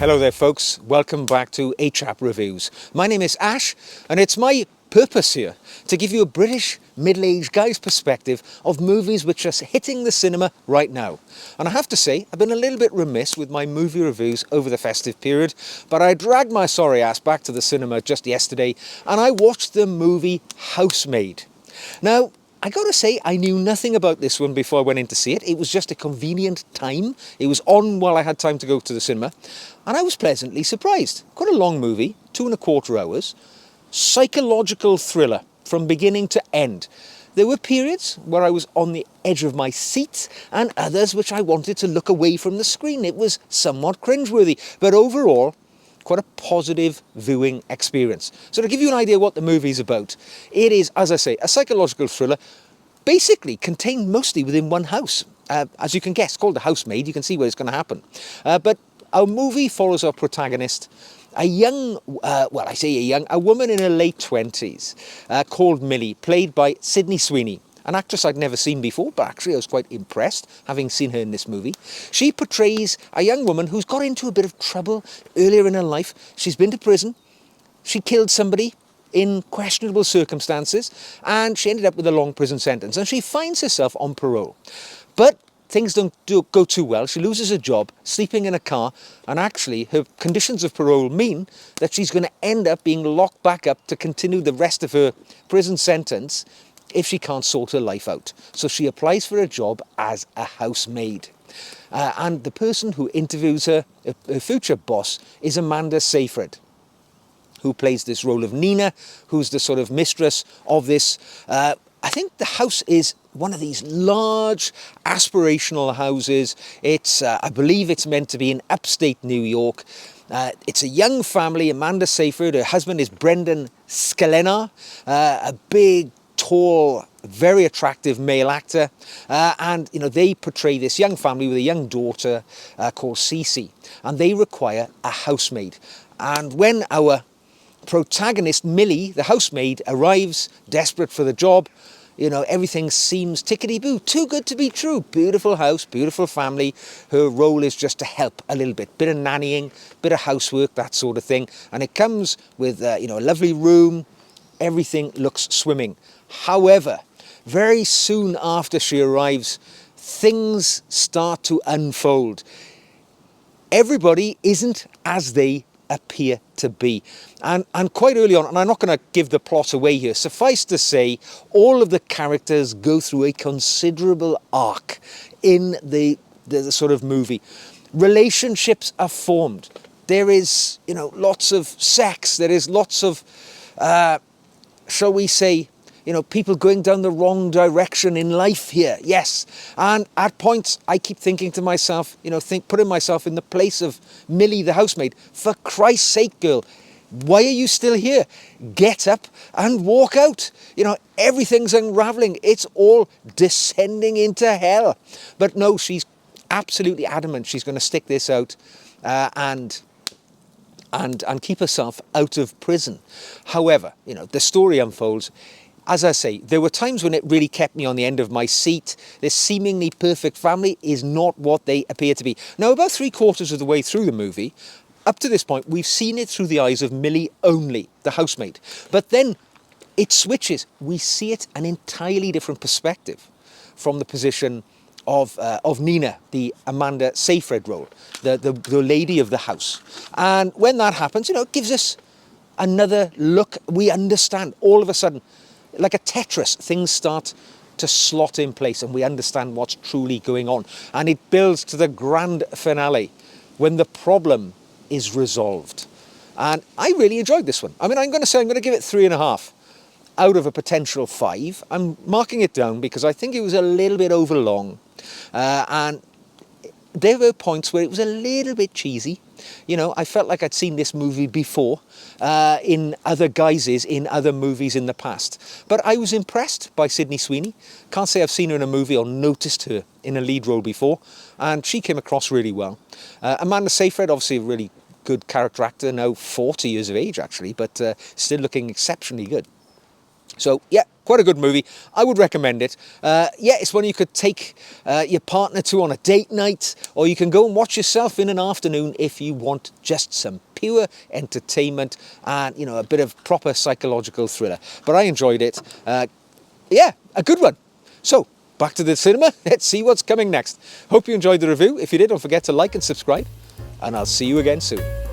Hello there folks, welcome back to Chap Reviews. My name is Ash and it's my purpose here to give you a British middle-aged guy's perspective of movies which are hitting the cinema right now. And I have to say, I've been a little bit remiss with my movie reviews over the festive period, but I dragged my sorry ass back to the cinema just yesterday and I watched the movie Housemaid. Now, I gotta say, I knew nothing about this one before I went in to see it. It was just a convenient time. It was on while I had time to go to the cinema. And I was pleasantly surprised. Quite a long movie, 2.25 hours. Psychological thriller from beginning to end. There were periods where I was on the edge of my seat and others which I wanted to look away from the screen. It was somewhat cringeworthy, but overall, quite a positive viewing experience. So to give you an idea what the movie's about, it is, as I say, a psychological thriller, basically contained mostly within one house. As you can guess, called The Housemaid, you can see where it's going to happen. But our movie follows our protagonist, a young, a woman in her late 20s, called Millie, played by Sydney Sweeney. An actress I'd never seen before, but actually I was quite impressed having seen her in this movie. She portrays a young woman who's got into a bit of trouble earlier in her life. She's been to prison. She killed somebody in questionable circumstances, and she ended up with a long prison sentence. And she finds herself on parole. But things don't go too well. She loses her job, sleeping in a car, and actually her conditions of parole mean that she's going to end up being locked back up to continue the rest of her prison sentence if she can't sort her life out. So she applies for a job as a housemaid. And the person who interviews her, her future boss, is Amanda Seyfried, who plays this role of Nina, who's the sort of mistress of this. I think the house is one of these large aspirational houses. It's, I believe it's meant to be in upstate New York. It's a young family. Amanda Seyfried, her husband is Brendan Scalena, a big, tall, very attractive male actor, and you know they portray this young family with a young daughter called Cece, and they require a housemaid. And when our protagonist Millie, the housemaid, arrives desperate for the job, you know, everything seems tickety-boo, too good to be true. Beautiful house, beautiful family. Her role is just to help a little bit of nannying, bit of housework, that sort of thing. And it comes with you know, a lovely room. Everything looks swimming. However, very soon after she arrives, things start to unfold. Everybody isn't as they appear to be. And quite early on, and I'm not going to give the plot away here, suffice to say, all of the characters go through a considerable arc in the sort of movie. Relationships are formed. There is, you know, lots of sex. There is lots of, shall we say, you know, people going down the wrong direction in life here, yes. And at points, I keep thinking to myself, you know, putting myself in the place of Millie, the housemaid. For Christ's sake, girl, why are you still here? Get up and walk out. You know, everything's unraveling. It's all descending into hell. But no, she's absolutely adamant she's going to stick this out and keep herself out of prison. However, you know, the story unfolds. As I say, there were times when it really kept me on the end of my seat. This seemingly perfect family is not what they appear to be. Now, about 3/4 of the way through the movie, up to this point, we've seen it through the eyes of Millie only, the housemaid. But then it switches. We see it an entirely different perspective from the position of Nina, the Amanda Seyfried role, the lady of the house. And when that happens, you know, it gives us another look. We understand all of a sudden, like a Tetris, things start to slot in place and we understand what's truly going on. And it builds to the grand finale when the problem is resolved. And I really enjoyed this one. I mean, I'm going to give it 3.5 out of a potential 5. I'm marking it down because I think it was a little bit over long. And there were points where it was a little bit cheesy. You know, I felt like I'd seen this movie before in other guises, in other movies in the past. But I was impressed by Sydney Sweeney. Can't say I've seen her in a movie or noticed her in a lead role before. And she came across really well. Amanda Seyfried, obviously a really good character actor, now 40 years of age actually, but still looking exceptionally good. So, yeah, Quite a good movie. I would recommend it. Yeah, it's one you could take your partner to on a date night, or you can go and watch yourself in an afternoon if you want just some pure entertainment and, you know, a bit of proper psychological thriller. But I enjoyed it. Yeah, a good one. So, back to the cinema. Let's see what's coming next. Hope you enjoyed the review. If you did, don't forget to like and subscribe, and I'll see you again soon.